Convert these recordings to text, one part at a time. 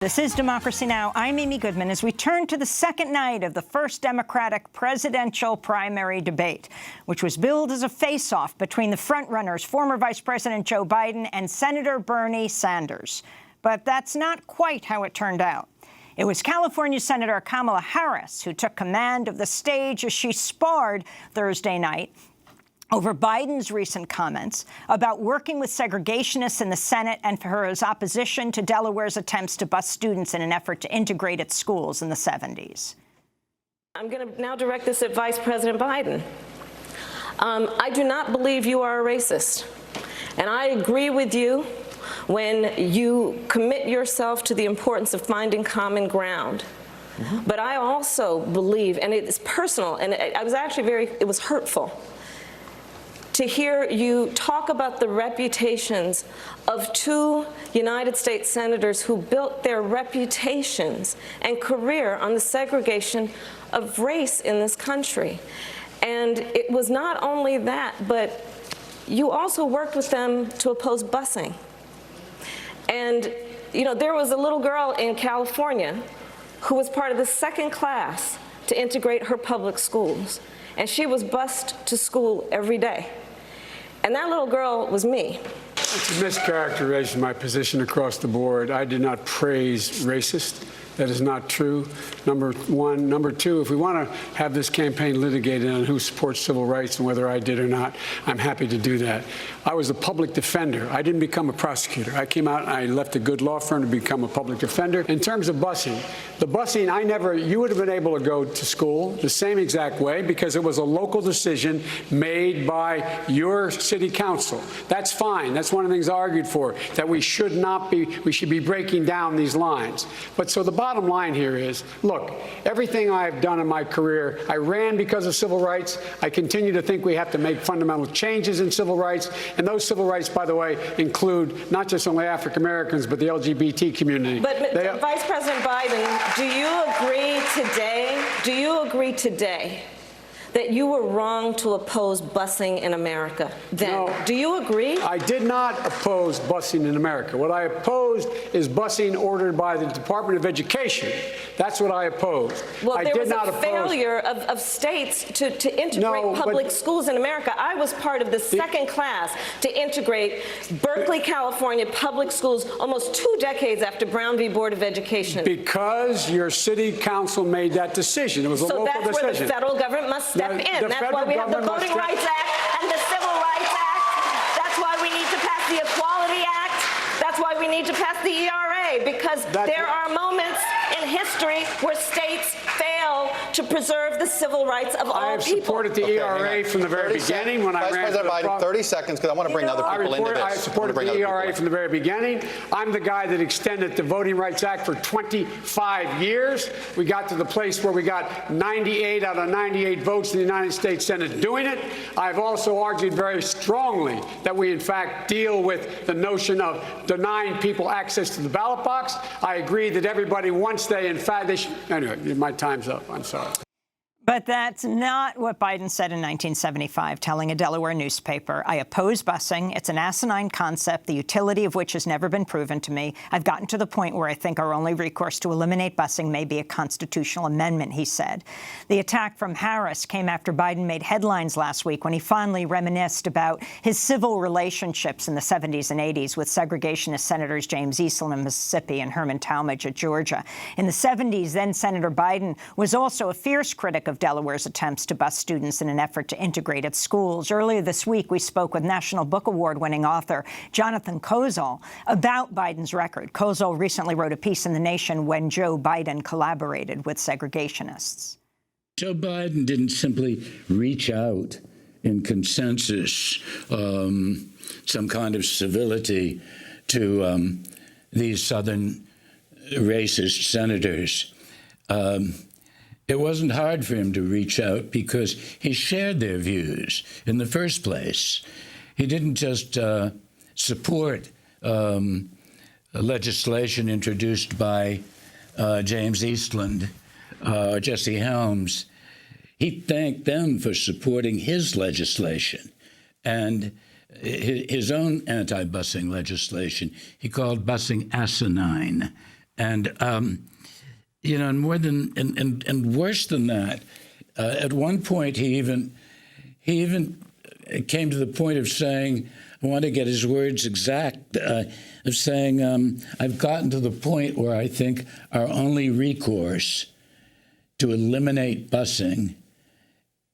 This is Democracy Now! I'm Amy Goodman as we turn to the second night of the first Democratic presidential primary debate, which was billed as a face-off between the frontrunners, former Vice President Joe Biden and Senator Bernie Sanders. But that's not quite how it turned out. It was California Senator Kamala Harris who took command of the stage as she sparred Thursday night over Biden's recent comments about working with segregationists in the Senate and for his opposition to Delaware's attempts to bus students in an effort to integrate its schools in the 70s. I'm going to now direct this at Vice President Biden. I do not believe you are a racist. And I agree with you when you commit yourself to the importance of finding common ground. But I also believe, and it's personal, and I was actually it was hurtful to hear you talk about the reputations of two United States senators who built their reputations and career on the segregation of race in this country. And it was not only that, but you also worked with them to oppose busing. And, you know, there was a little girl in California who was part of the second class to integrate her public schools. And she was bused to school every day. And that little girl was me. It's a mischaracterization of my position across the board. I did not praise racist. That is not true, number one. Number two, if we want to have this campaign litigated on who supports civil rights and whether I did or not, I'm happy to do that. I was a public defender. I didn't become a prosecutor. I came out and I left a good law firm to become a public defender. In terms of busing, the busing, you would have been able to go to school the same exact way because it was a local decision made by your city council. That's fine. That's one of the things I argued for, that we should be breaking down these lines. But so the bottom line here is, look, everything I've done in my career, I ran because of civil rights. I continue to think we have to make fundamental changes in civil rights. And those civil rights, by the way, include not just only African Americans, but the LGBT community. But Vice President Biden, do you agree today that you were wrong to oppose busing in America then? No, do you agree? I did not oppose busing in America. What I opposed is busing ordered by the Department of Education. That's what I opposed. Well, there was a failure of states to integrate public schools in America. I was part of the second class to integrate Berkeley, California public schools almost 2 decades after Brown v. Board of Education. Because your city council made that decision. It was a local decision. So that's where the federal government must step in. That's why we have the Voting Rights Act and the Civil Rights Act. That's why we need to pass the Equality Act. That's why we need to pass the ERA, because there are moments in history where states fail to preserve the civil rights of all people. I have supported the ERA from the very beginning when I ran for the Vice President Biden, 30 seconds, because I want to bring other people into this. I supported the ERA from the very beginning. I'm the guy that extended the Voting Rights Act for 25 years. We got to the place where we got 98 out of 98 votes in the United States Senate doing it. I've also argued very strongly that we, in fact, deal with the notion of denying people access to the ballot box. I agree that everybody, once they, in fact, they should. Anyway, my time's up. I'm sorry. But that's not what Biden said in 1975, telling a Delaware newspaper, "I oppose busing. It's an asinine concept, the utility of which has never been proven to me. I've gotten to the point where I think our only recourse to eliminate busing may be a constitutional amendment," he said. The attack from Harris came after Biden made headlines last week when he fondly reminisced about his civil relationships in the 70s and 80s with segregationist Senators James Eastland of Mississippi and Herman Talmadge of Georgia. In the 70s, then Senator Biden was also a fierce critic of Delaware's attempts to bus students in an effort to integrate its schools. Earlier this week, we spoke with National Book Award-winning author Jonathan Kozol about Biden's record. Kozol recently wrote a piece in The Nation when Joe Biden collaborated with segregationists. Joe Biden didn't simply reach out in consensus, some kind of civility to these Southern racist senators. It wasn't hard for him to reach out because he shared their views in the first place. He didn't just support legislation introduced by James Eastland or Jesse Helms. He thanked them for supporting his legislation and his own anti-busing legislation. He called busing asinine. And and more than and worse than that, at one point he even came to the point of saying, I want to get his words exact, of saying, I've gotten to the point where I think our only recourse to eliminate busing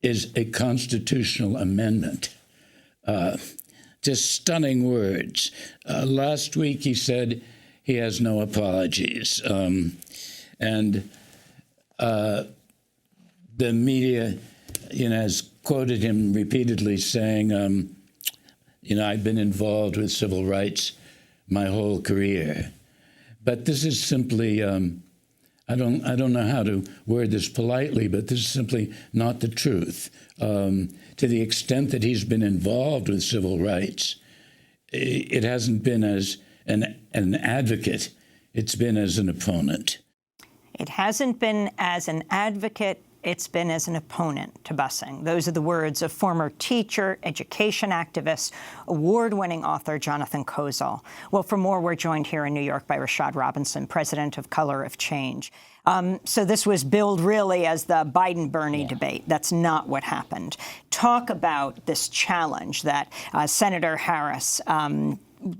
is a constitutional amendment. Just stunning words. Last week he said he has no apologies. And the media, has quoted him repeatedly saying, I've been involved with civil rights my whole career. But this is simply, I don't know how to word this politely, but this is simply not the truth. To the extent that he's been involved with civil rights, it hasn't been as an advocate, it's been as an opponent. It hasn't been as an advocate, it's been as an opponent to busing. Those are the words of former teacher, education activist, award-winning author Jonathan Kozol. Well, for more, we're joined here in New York by Rashad Robinson, president of Color of Change. So this was billed really as the Biden-Bernie debate. That's not what happened. Talk about this challenge that Senator Harris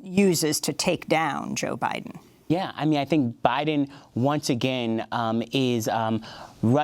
uses to take down Joe Biden. Yeah, I think Biden, once again, is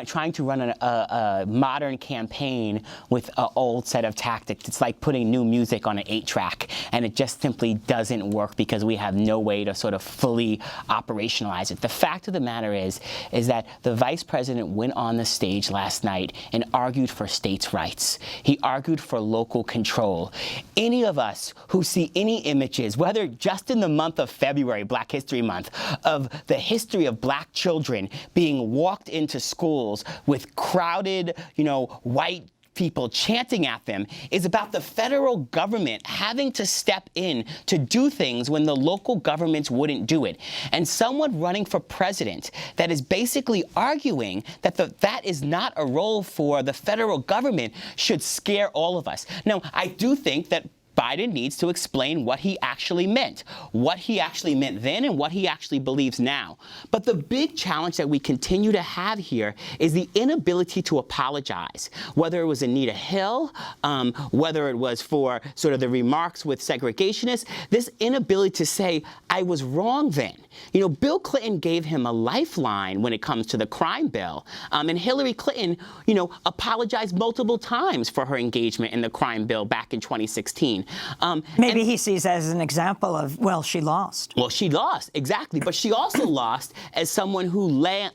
trying to run a modern campaign with an old set of tactics. It's like putting new music on an 8-track, and it just simply doesn't work because we have no way to sort of fully operationalize it. The fact of the matter is that the vice president went on the stage last night and argued for states' rights. He argued for local control. Any of us who see any images, whether just in the month of February, Black History Month, of the history of black children being walked into schools with crowded, white people chanting at them, is about the federal government having to step in to do things when the local governments wouldn't do it. And someone running for president that is basically arguing that that is not a role for the federal government should scare all of us. Now, I do think that Biden needs to explain what he actually meant then and what he actually believes now. But the big challenge that we continue to have here is the inability to apologize, whether it was Anita Hill, whether it was for sort of the remarks with segregationists, this inability to say, I was wrong then. Bill Clinton gave him a lifeline when it comes to the crime bill. And Hillary Clinton, apologized multiple times for her engagement in the crime bill back in 2016. Maybe he sees that as an example of, well, she lost. Well, she lost, exactly. But she also lost as someone who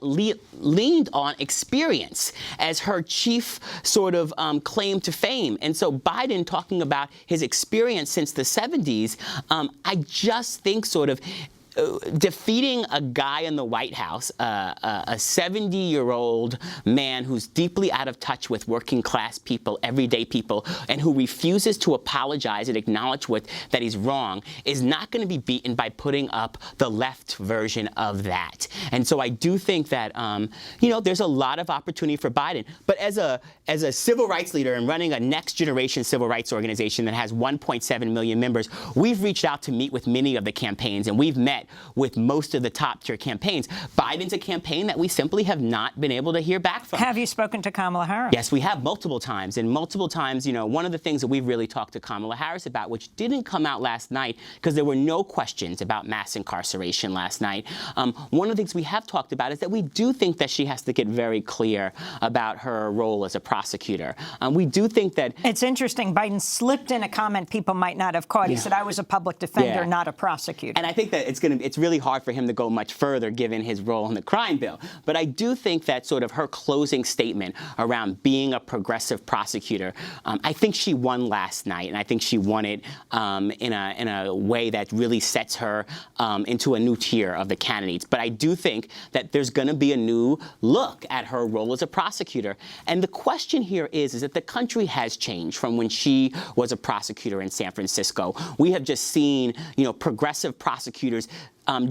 leaned on experience as her chief sort of claim to fame. And so Biden talking about his experience since the 70s, I just think sort of defeating a guy in the White House, a 70-year-old man who's deeply out of touch with working class people, everyday people, and who refuses to apologize and acknowledge that he's wrong, is not going to be beaten by putting up the left version of that. And so I do think that, there's a lot of opportunity for Biden. But as a civil rights leader and running a next-generation civil rights organization that has 1.7 million members, we've reached out to meet with many of the campaigns, and we've met with most of the top-tier campaigns. Biden's a campaign that we simply have not been able to hear back from. Have you spoken to Kamala Harris? Yes, we have multiple times. And multiple times, one of the things that we've really talked to Kamala Harris about, which didn't come out last night because there were no questions about mass incarceration last night, one of the things we have talked about is that we do think that she has to get very clear about her role as a prosecutor. We do think that... It's interesting. Biden slipped in a comment people might not have caught. He said, I was a public defender, not a prosecutor. And I think that it's really hard for him to go much further given his role in the crime bill. But I do think that sort of her closing statement around being a progressive prosecutor, I think she won last night, and I think she won it in a way that really sets her into a new tier of the candidates. But I do think that there's going to be a new look at her role as a prosecutor. And the question here is that the country has changed from when she was a prosecutor in San Francisco. We have just seen, progressive prosecutors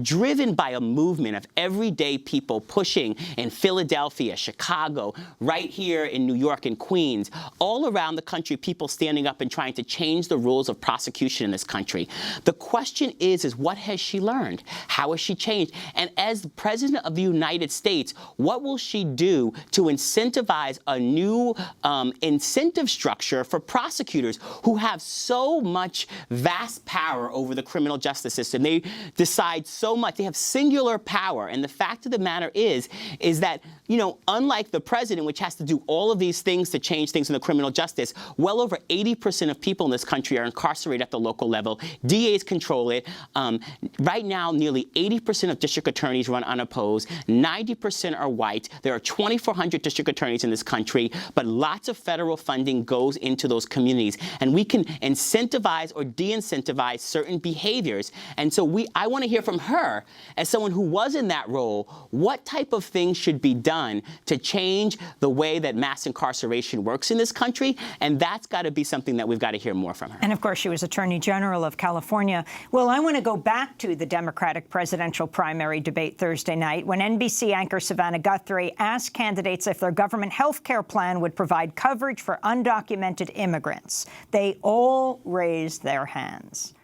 driven by a movement of everyday people pushing in Philadelphia, Chicago, right here in New York and Queens, all around the country, people standing up and trying to change the rules of prosecution in this country. The question is what has she learned? How has she changed? And as the President of the United States, what will she do to incentivize a new incentive structure for prosecutors who have so much vast power over the criminal justice system? They decide so much. They have singular power. And the fact of the matter is that, you know, unlike the president, which has to do all of these things to change things in the criminal justice, well over 80% of people in this country are incarcerated at the local level. DAs control it. Right now, nearly 80% of district attorneys run unopposed. 90% are white. There are 2,400 district attorneys in this country, but lots of federal funding goes into those communities. And we can incentivize or de-incentivize certain behaviors. And so I want to hear from her, as someone who was in that role, what type of things should be done to change the way that mass incarceration works in this country. And that's got to be something that we've got to hear more from her. And of course, she was Attorney General of California. Well, I want to go back to the Democratic presidential primary debate Thursday night when NBC anchor Savannah Guthrie asked candidates if their government health care plan would provide coverage for undocumented immigrants. They all raised their hands.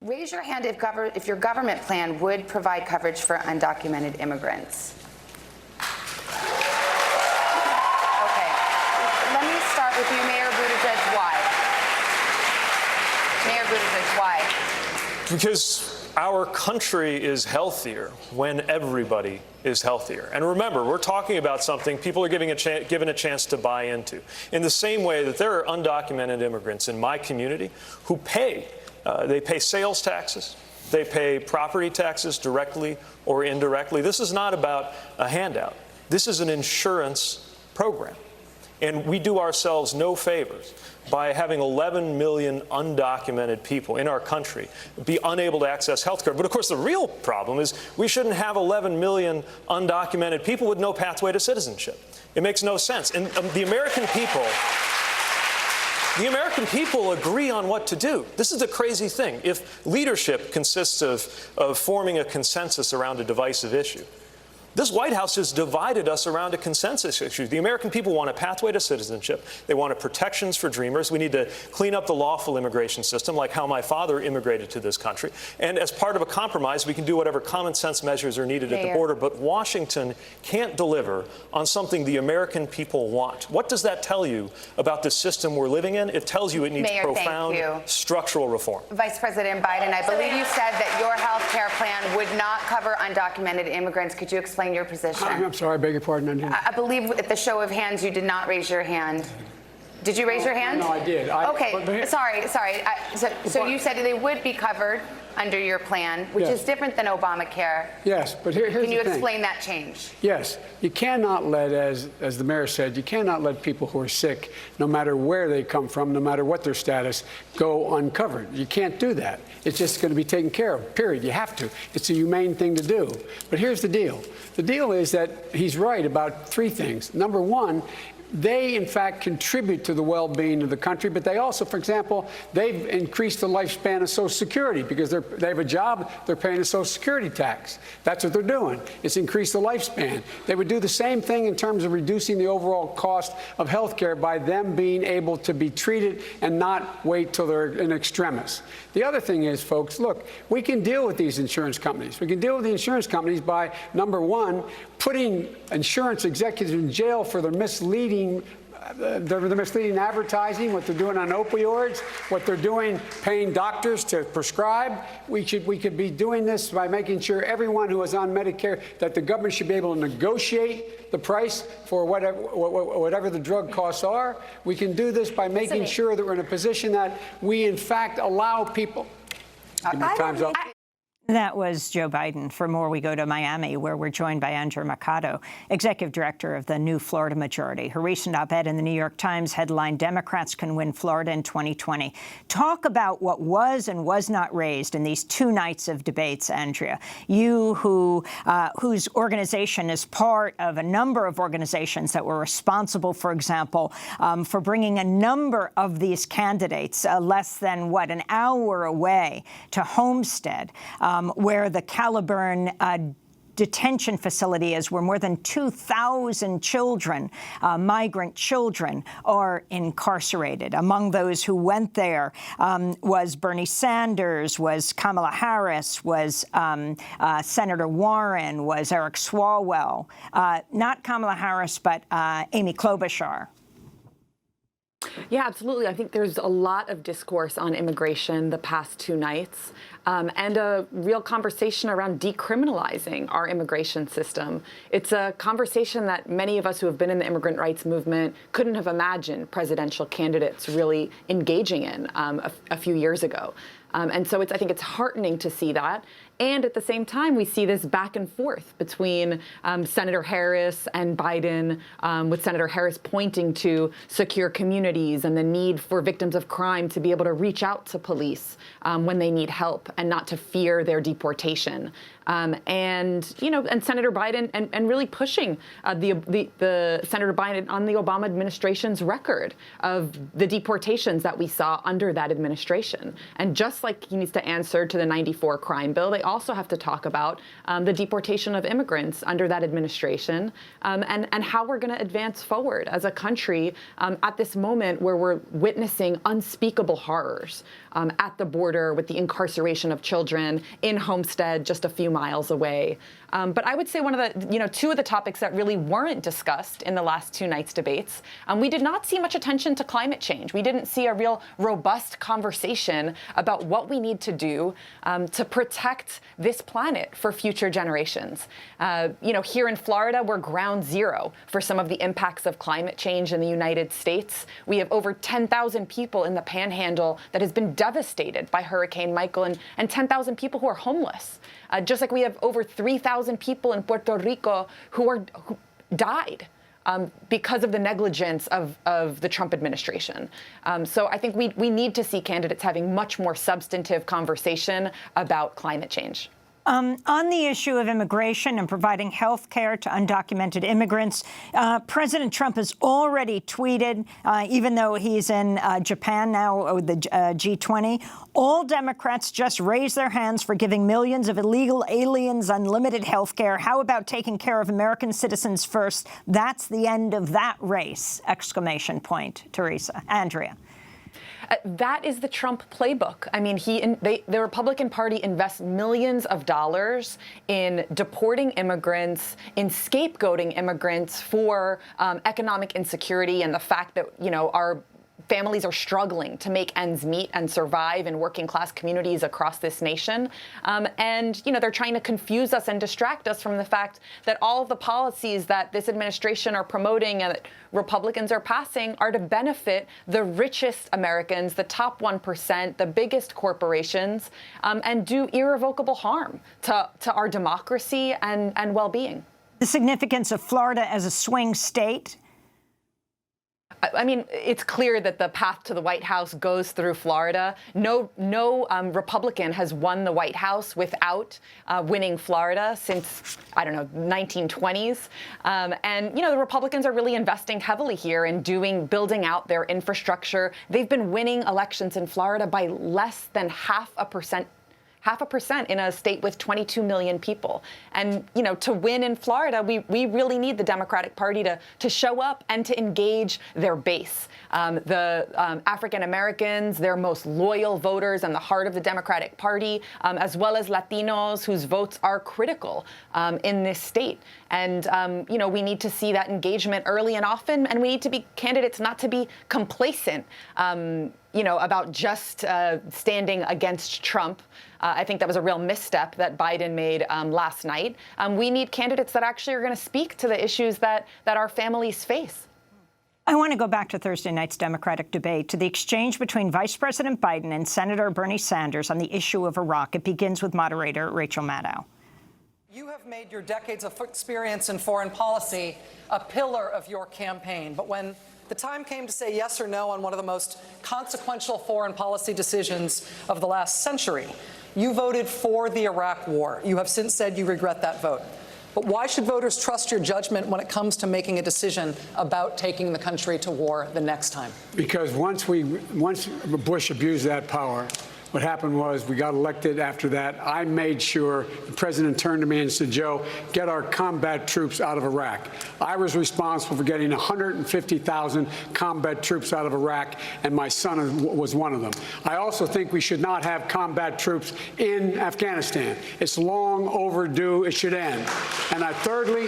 Raise your hand if your government plan would provide coverage for undocumented immigrants. Okay. Let me start with you, Mayor Buttigieg. Why? Mayor Buttigieg, why? Because our country is healthier when everybody is healthier. And remember, we're talking about something people are given a chance to buy into. In the same way that there are undocumented immigrants in my community who they pay sales taxes, they pay property taxes directly or indirectly. This is not about a handout. This is an insurance program. And we do ourselves no favors by having 11 million undocumented people in our country be unable to access health care. But of course, the real problem is we shouldn't have 11 million undocumented people with no pathway to citizenship. It makes no sense. And the American people agree on what to do. This is a crazy thing. If leadership consists of forming a consensus around a divisive issue, this White House has divided us around a consensus issue. The American people want a pathway to citizenship. They want protections for dreamers. We need to clean up the lawful immigration system, like how my father immigrated to this country. And as part of a compromise, we can do whatever common sense measures are needed at the border. But Washington can't deliver on something the American people want. What does that tell you about the system we're living in? It tells you it needs profound structural reform. Vice President Biden, I believe you said that your health care plan would not cover undocumented immigrants. Could you explain your position? I'm sorry, I beg your pardon. I believe at the show of hands you did not raise your hand. Did you raise your hand? No, I did. Okay, sorry. So you said they would be covered under your plan, which is different than Obamacare. Yes, but here's the thing. Can you explain that change? Yes. You cannot let, as the mayor said, you cannot let people who are sick, no matter where they come from, no matter what their status, go uncovered. You can't do that. It's just going to be taken care of, period. You have to. It's a humane thing to do. But here's the deal. The deal is that he's right about three things. Number one, they, in fact, contribute to the well-being of the country, but they also, for example, they've increased the lifespan of Social Security because they have a job, they're paying a Social Security tax. That's what they're doing. It's increased the lifespan. They would do the same thing in terms of reducing the overall cost of health care by them being able to be treated and not wait till they're in extremis. The other thing is, folks, look, we can deal with these insurance companies. We can deal with the insurance companies by, number one, putting insurance executives in jail for their misleading advertising, what they're doing on opioids, what they're doing paying doctors to prescribe. We could be doing this by making sure everyone who is on Medicare, that the government should be able to negotiate the price for whatever the drug costs are. We can do this by making sure that we're in a position that we, in fact, allow people. Time's up. That was Joe Biden. For more, we go to Miami, where we're joined by Andrea Mercado, executive director of the New Florida Majority. Her recent op-ed in the New York Times headlined, "Democrats Can Win Florida in 2020." Talk about what was and was not raised in these 2 nights of debates, Andrea. You, whose organization is part of a number of organizations that were responsible, for example, for bringing a number of these candidates less than, an hour away to Homestead. where the Caliburn detention facility is, where more than 2,000 children, migrant children, are incarcerated. Among those who went there was Bernie Sanders, was Kamala Harris, was Senator Warren, was Eric Swalwell. Not Kamala Harris, but Amy Klobuchar. Yeah, absolutely. I think there's a lot of discourse on immigration the past 2 nights, and a real conversation around decriminalizing our immigration system. It's a conversation that many of us who have been in the immigrant rights movement couldn't have imagined presidential candidates really engaging in a few years ago. And so I think it's heartening to see that. And at the same time, we see this back and forth between Senator Harris and Biden, with Senator Harris pointing to secure communities and the need for victims of crime to be able to reach out to police when they need help and not to fear their deportation. And Senator Biden and really pushing the Senator Biden on the Obama administration's record of the deportations that we saw under that administration. And just like he needs to answer to the '94 crime bill, they also have to talk about the deportation of immigrants under that administration, and how we're going to advance forward as a country at this moment where we're witnessing unspeakable horrors at the border with the incarceration of children in Homestead, just a few miles away. But I would say one of the, 2 of the topics that really weren't discussed in the last 2 nights' debates, we did not see much attention to climate change. We didn't see a real robust conversation about what we need to do to protect this planet for future generations. Here in Florida, we're ground zero for some of the impacts of climate change in the United States. We have over 10,000 people in the Panhandle that has been devastated by Hurricane Michael, and 10,000 people who are homeless. Just like we have over 3,000 people in Puerto Rico who died because of the negligence of the Trump administration. So I think we need to see candidates having much more substantive conversation about climate change. On the issue of immigration and providing health care to undocumented immigrants, President Trump has already tweeted, even though he's in Japan now with the G20, all Democrats just raise their hands for giving millions of illegal aliens unlimited health care. How about taking care of American citizens first? That's the end of that race! Exclamation point, Teresa. Andrea. That is the Trump playbook. I mean, the Republican Party invests millions of dollars in deporting immigrants, in scapegoating immigrants for economic insecurity and the fact that, our families are struggling to make ends meet and survive in working class communities across this nation. And they're trying to confuse us and distract us from the fact that all of the policies that this administration are promoting and that Republicans are passing are to benefit the richest Americans, the top 1%, the biggest corporations, and do irrevocable harm to our democracy and well-being. The significance of Florida as a swing state. I mean, it's clear that the path to the White House goes through Florida. No Republican has won the White House without winning Florida since, 1920s. And, the Republicans are really investing heavily here in building out their infrastructure. They've been winning elections in Florida by less than 0.5% in a state with 22 million people. And, to win in Florida, we really need the Democratic Party to show up and to engage their base. The African Americans, their most loyal voters and the heart of the Democratic Party, as well as Latinos whose votes are critical in this state. And, we need to see that engagement early and often, and we need to be candidates not to be complacent, about just standing against Trump. I think that was a real misstep that Biden made last night. We need candidates that actually are going to speak to the issues that our families face. I want to go back to Thursday night's Democratic debate, to the exchange between Vice President Biden and Senator Bernie Sanders on the issue of Iraq. It begins with moderator Rachel Maddow. You have made your decades of experience in foreign policy a pillar of your campaign. But when the time came to say yes or no on one of the most consequential foreign policy decisions of the last century, you voted for the Iraq war. You have since said you regret that vote. But why should voters trust your judgment when it comes to making a decision about taking the country to war the next time? Because once Bush abused that power, What happened was we got elected after that. I made sure the president turned to me and said, Joe, get our combat troops out of Iraq. I was responsible for getting 150,000 combat troops out of Iraq, and my son was one of them. I also think we should not have combat troops in Afghanistan. It's long overdue. It should end. And thirdly,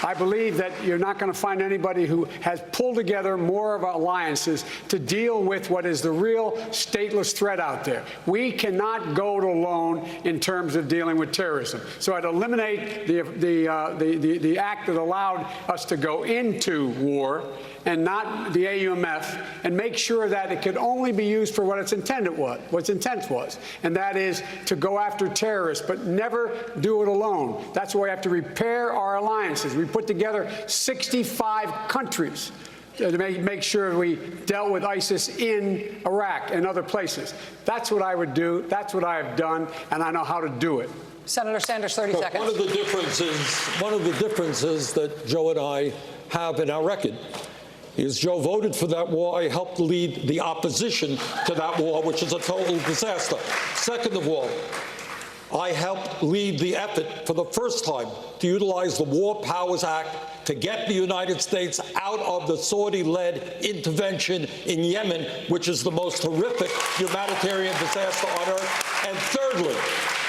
I believe that you're not going to find anybody who has pulled together more of alliances to deal with what is the real stateless threat out there. We cannot go it alone in terms of dealing with terrorism. So I'd eliminate the act that allowed us to go into war and not the AUMF, and make sure that it could only be used for what its intent was, and that is to go after terrorists, but never do it alone. That's why we have to repair our alliances. We put together 65 countries to make sure we dealt with ISIS in Iraq and other places. That's what I would do. That's what I have done, and I know how to do it. Senator Sanders, 30 seconds. One of the differences that Joe and I have in our record is Joe voted for that war. I helped lead the opposition to that war, which is a total disaster. Second of all, I helped lead the effort for the first time to utilize the War Powers Act to get the United States out of the Saudi-led intervention in Yemen, which is the most horrific humanitarian disaster on earth. And thirdly,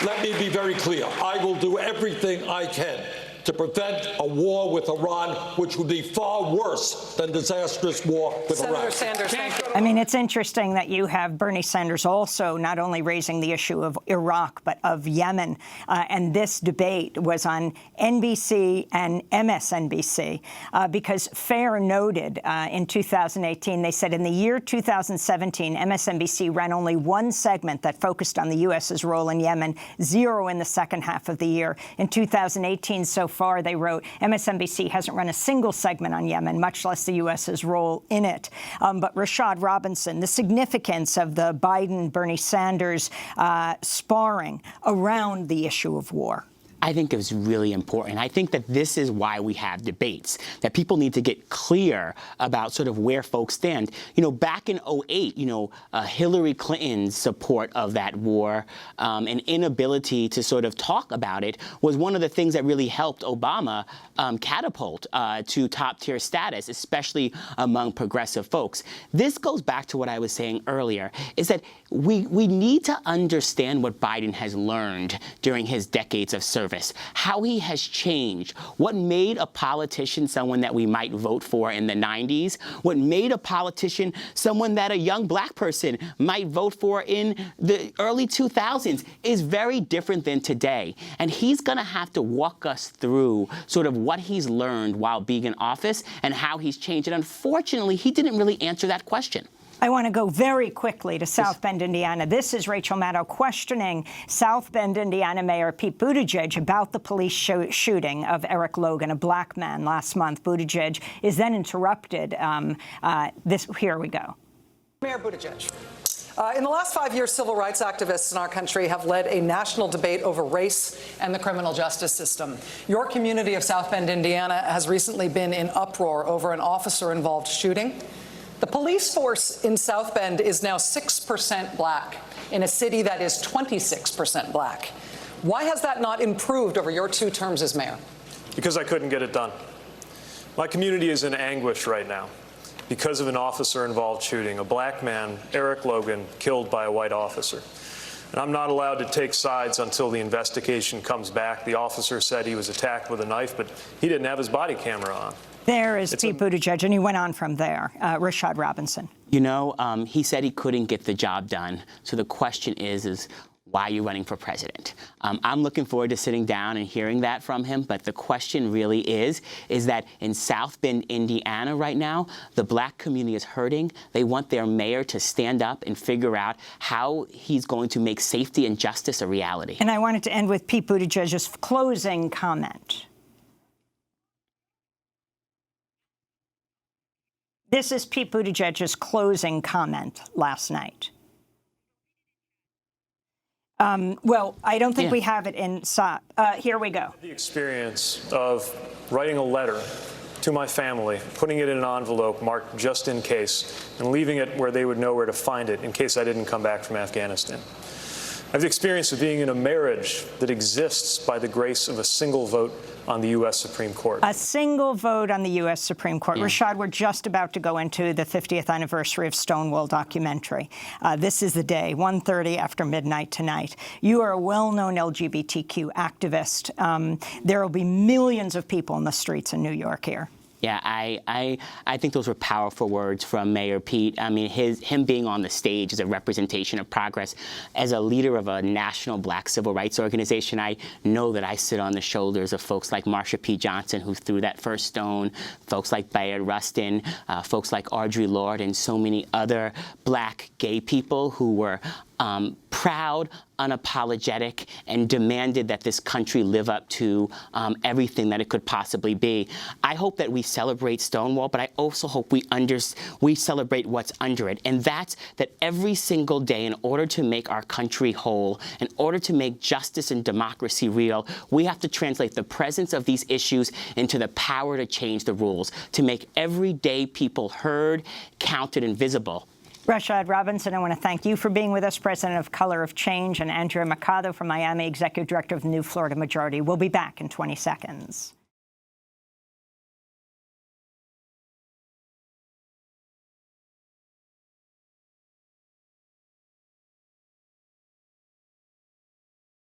let me be very clear, I will do everything I can to prevent a war with Iran, which would be far worse than disastrous war with Senator Iraq. Sanders, thank you. I mean, it's interesting that you have Bernie Sanders also not only raising the issue of Iraq, but of Yemen. And this debate was on NBC and MSNBC because FAIR noted in 2018, they said in the year 2017, MSNBC ran only one segment that focused on the U.S.'s role in Yemen, 0 in the second half of the year. In 2018, so far, they wrote, MSNBC hasn't run a single segment on Yemen, much less the U.S.'s role in it. But Rashad Robinson, the significance of the Biden-Bernie Sanders sparring around the issue of war. I think is really important. I think that this is why we have debates, that people need to get clear about sort of where folks stand. You know, back in 2008, Hillary Clinton's support of that war and inability to sort of talk about it was one of the things that really helped Obama catapult to top-tier status, especially among progressive folks. This goes back to what I was saying earlier, is that we need to understand what Biden has learned during his decades of service, how he has changed, what made a politician someone that we might vote for in the 90s, what made a politician someone that a young black person might vote for in the early 2000s is very different than today. And he's going to have to walk us through sort of what he's learned while being in office and how he's changed. And unfortunately, he didn't really answer that question. I want to go very quickly to South Bend, Indiana. This is Rachel Maddow questioning South Bend, Indiana Mayor Pete Buttigieg about the police shooting of Eric Logan, a black man, last month. Buttigieg is then interrupted. Here we go. Mayor Buttigieg. In the last 5 years, civil rights activists in our country have led a national debate over race and the criminal justice system. Your community of South Bend, Indiana, has recently been in uproar over an officer-involved shooting. The police force in South Bend is now 6% black in a city that is 26% black. Why has that not improved over your 2 terms as mayor? Because I couldn't get it done. My community is in anguish right now because of an officer-involved shooting, a black man, Eric Logan, killed by a white officer. And I'm not allowed to take sides until the investigation comes back. The officer said he was attacked with a knife, but he didn't have his body camera on. There is Pete Buttigieg, and he went on from there. Rashad Robinson. You know, he said he couldn't get the job done. So the question is why are you running for president? I'm looking forward to sitting down and hearing that from him. But the question really is that in South Bend, Indiana right now, the black community is hurting. They want their mayor to stand up and figure out how he's going to make safety and justice a reality. And I wanted to end with Pete Buttigieg's closing comment. This is Pete Buttigieg's closing comment last night. Well, I don't think we have it inside. Here we go. The experience of writing a letter to my family, putting it in an envelope marked just in case, and leaving it where they would know where to find it in case I didn't come back from Afghanistan. I have the experience of being in a marriage that exists by the grace of a single vote on the U.S. Supreme Court. A single vote on the U.S. Supreme Court. Yeah. Rashad, we're just about to go into the 50th anniversary of Stonewall documentary. This is the day, 1:30 after midnight tonight. You are a well-known LGBTQ activist. There will be millions of people in the streets in New York here. Yeah, I think those were powerful words from Mayor Pete. I mean, him being on the stage is a representation of progress. As a leader of a national black civil rights organization, I know that I sit on the shoulders of folks like Marsha P. Johnson, who threw that first stone, folks like Bayard Rustin, folks like Audre Lorde, and so many other black gay people who were proud, unapologetic, and demanded that this country live up to everything that it could possibly be. I hope that we celebrate Stonewall, but I also hope we celebrate what's under it. And that's that every single day, in order to make our country whole, in order to make justice and democracy real, we have to translate the presence of these issues into the power to change the rules, to make everyday people heard, counted, and visible. Rashad Robinson, I want to thank you for being with us, President of Color of Change, and Andrea Mercado from Miami, Executive Director of the New Florida Majority. We'll be back in 20 seconds.